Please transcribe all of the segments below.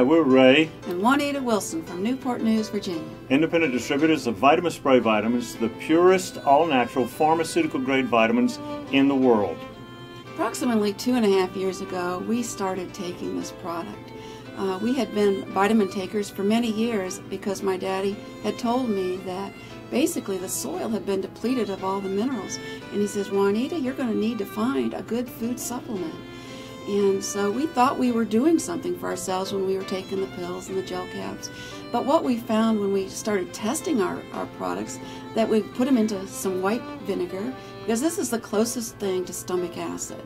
we're Ray and Juanita Wilson from Newport News, Virginia. Independent distributors of VitaMist spray vitamins, the purest, all-natural, pharmaceutical-grade vitamins in the world. Approximately 2.5 years ago, we started taking this product. We had been vitamin takers for many years because my daddy had told me that basically the soil had been depleted of all the minerals. And he says, Juanita, you're going to need to find a good food supplement. And so we thought we were doing something for ourselves when we were taking the pills and the gel caps. But what we found when we started testing our products, that we put them into some white vinegar, because this is the closest thing to stomach acid.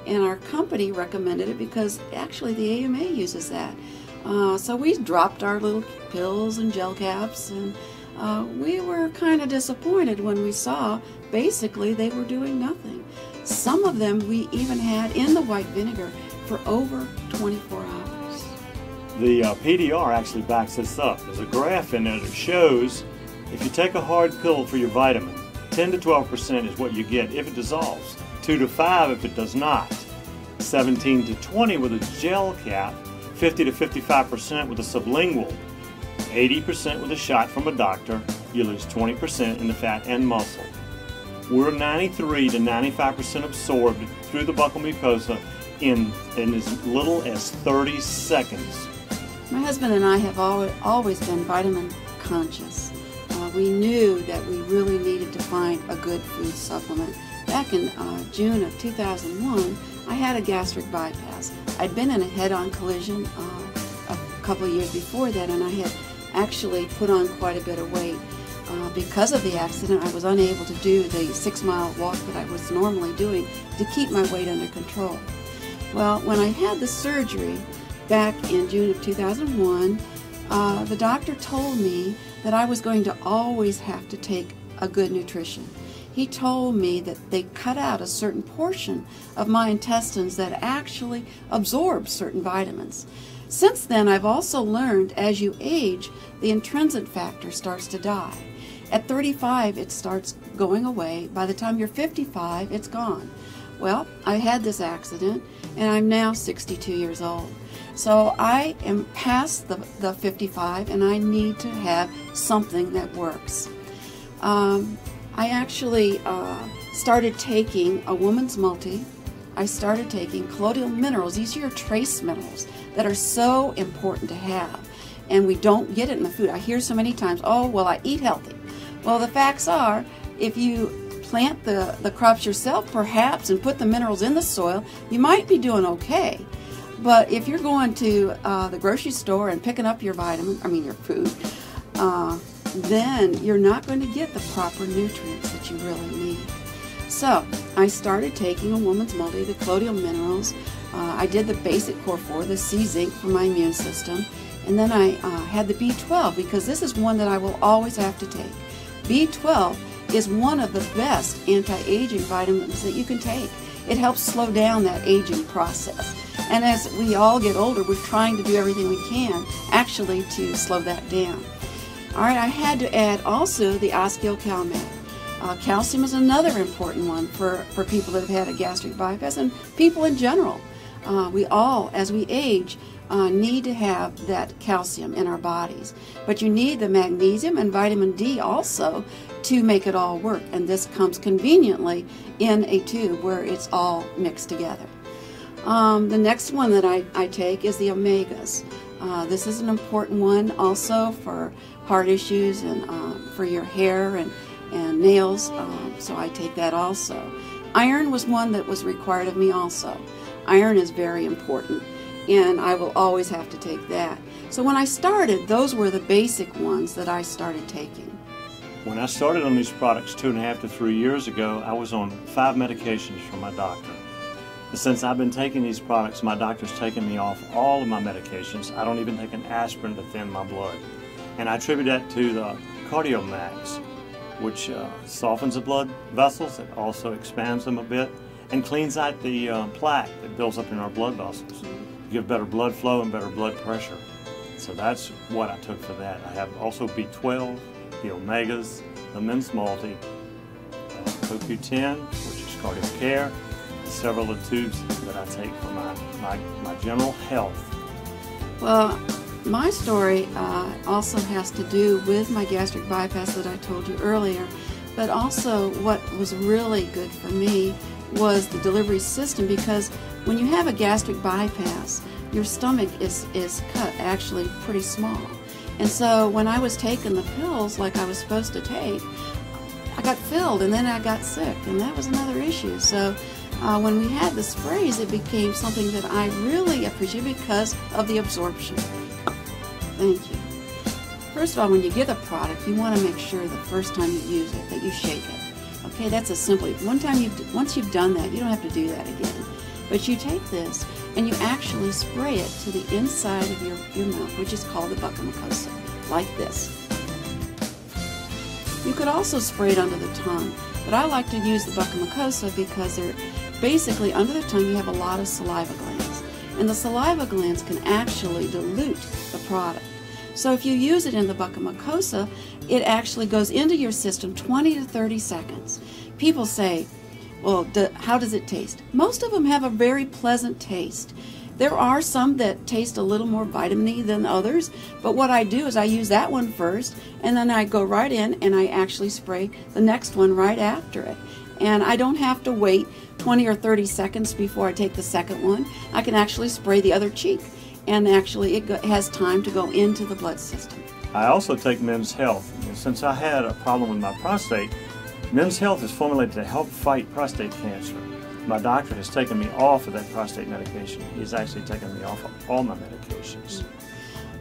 And our company recommended it because actually the AMA uses that. So we dropped our little pills and gel caps, and we were kind of disappointed when we saw basically they were doing nothing. Some of them we even had in the white vinegar for over 24 hours. The PDR actually backs this up. There's a graph in there that shows if you take a hard pill for your vitamin, 10 to 12% is what you get if it dissolves, 2 to 5 if it does not, 17 to 20 with a gel cap, 50 to 55% with a sublingual, 80% with a shot from a doctor. You lose 20% in the fat and muscle. We're 93 to 95% absorbed through the buccal mucosa in as little as 30 seconds. My husband and I have always been vitamin conscious. We knew that we really needed to find a good food supplement. Back in June of 2001, I had a gastric bypass. I'd been in a head-on collision a couple of years before that, and I had actually put on quite a bit of weight. Because of the accident, I was unable to do the 6-mile walk that I was normally doing to keep my weight under control. Well, when I had the surgery back in June of 2001, the doctor told me that I was going to always have to take a good nutrition. He told me that they cut out a certain portion of my intestines that actually absorb certain vitamins. Since then, I've also learned as you age, the intrinsic factor starts to die. At 35, it starts going away. By the time you're 55, it's gone. Well, I had this accident, and I'm now 62 years old. So I am past the 55, and I need to have something that works. I actually started taking a woman's multi. I started taking colloidal minerals. These are your trace minerals that are so important to have, and we don't get it in the food. I hear so many times, oh, well, I eat healthy. Well, the facts are, if you plant the crops yourself, perhaps, and put the minerals in the soil, you might be doing okay. But if you're going to the grocery store and picking up your your food, then you're not going to get the proper nutrients that you really need. So I started taking a woman's multi, the colloidal minerals. I did the basic core 4, the C zinc for my immune system, and then I had the B12 because this is one that I will always have to take. B12 is one of the best anti-aging vitamins that you can take. It helps slow down that aging process. And as we all get older, we're trying to do everything we can actually to slow that down. All right, I had to add also the Calcium. Calcium is another important one for people that have had a gastric bypass and people in general. We all, as we age, need to have that calcium in our bodies. But you need the magnesium and vitamin D also to make it all work. And this comes conveniently in a tube where it's all mixed together. The next one that I take is the omegas. This is an important one also for heart issues and for your hair and nails, so I take that also. Iron was one that was required of me also. Iron is very important, and I will always have to take that. So when I started, those were the basic ones that I started taking. When I started on these products 2.5 to 3 years ago, I was on 5 medications from my doctor. And since I've been taking these products, my doctor's taken me off all of my medications. I don't even take an aspirin to thin my blood. And I attribute that to the CardioMax, which softens the blood vessels. It also expands them a bit and cleans out the plaque that builds up in our blood vessels. You give better blood flow and better blood pressure. So that's what I took for that. I have also B12, the omegas, the men's multi, CoQ10, which is cardiac care, and several of the tubes that I take for my general health. Well, my story also has to do with my gastric bypass that I told you earlier, but also what was really good for me was the delivery system, because when you have a gastric bypass, your stomach is cut actually pretty small. And so when I was taking the pills like I was supposed to take, I got filled and then I got sick, and that was another issue. So when we had the sprays, it became something that I really appreciate because of the absorption. Thank you. First of all, when you get a product, you want to make sure the first time you use it that you shake it. Okay, that's a simple. Once you've done that, you don't have to do that again. But you take this and you actually spray it to the inside of your mouth, which is called the buccal mucosa, like this. You could also spray it under the tongue, but I like to use the buccal mucosa because they're basically under the tongue. You have a lot of saliva glands, and the saliva glands can actually dilute the product. So if you use it in the buccal mucosa, it actually goes into your system 20 to 30 seconds. People say, well, how does it taste? Most of them have a very pleasant taste. There are some that taste a little more vitamin-y than others, but what I do is I use that one first, and then I go right in and I actually spray the next one right after it. And I don't have to wait 20 or 30 seconds before I take the second one. I can actually spray the other cheek, and actually it has time to go into the blood system. I also take Men's Health. Since I had a problem with my prostate, Men's Health is formulated to help fight prostate cancer. My doctor has taken me off of that prostate medication. He's actually taken me off of all my medications.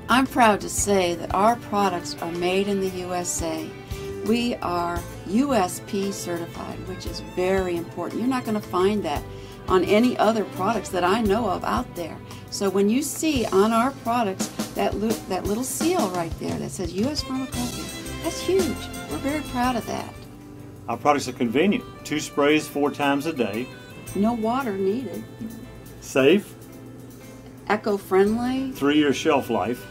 I'm proud to say that our products are made in the USA. We are USP certified, which is very important. You're not going to find that on any other products that I know of out there. So when you see on our products that little seal right there that says US Pharmaceutical, that's huge. We're very proud of that. Our products are convenient. 2 sprays 4 times a day. No water needed. Safe. Eco-friendly. 3-year shelf life.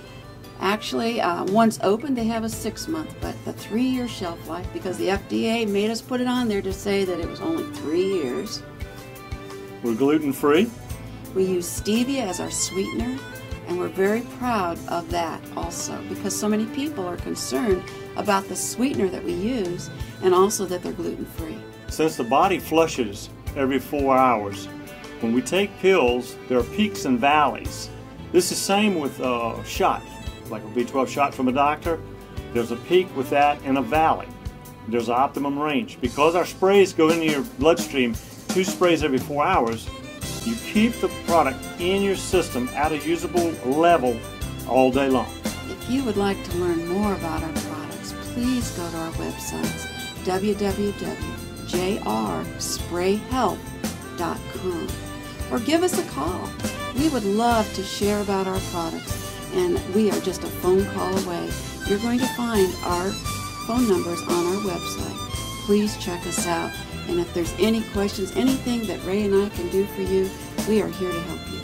Actually, once opened, they have a 6-month, but the 3-year shelf life, because the FDA made us put it on there to say that it was only 3 years. We're gluten-free. We use stevia as our sweetener, and we're very proud of that also, because so many people are concerned about the sweetener that we use, and also that they're gluten-free. Since the body flushes every 4 hours, when we take pills, there are peaks and valleys. This is the same with a shot, like a B12 shot from a doctor. There's a peak with that and a valley. There's an optimum range. Because our sprays go into your bloodstream, 2 sprays every 4 hours, you keep the product in your system at a usable level all day long. If you would like to learn more about our products, please go to our websites, www.jrsprayhealth.com, or give us a call. We would love to share about our products, and we are just a phone call away. You're going to find our phone numbers on our website. Please check us out, and if there's any questions, anything that Ray and I can do for you, we are here to help you.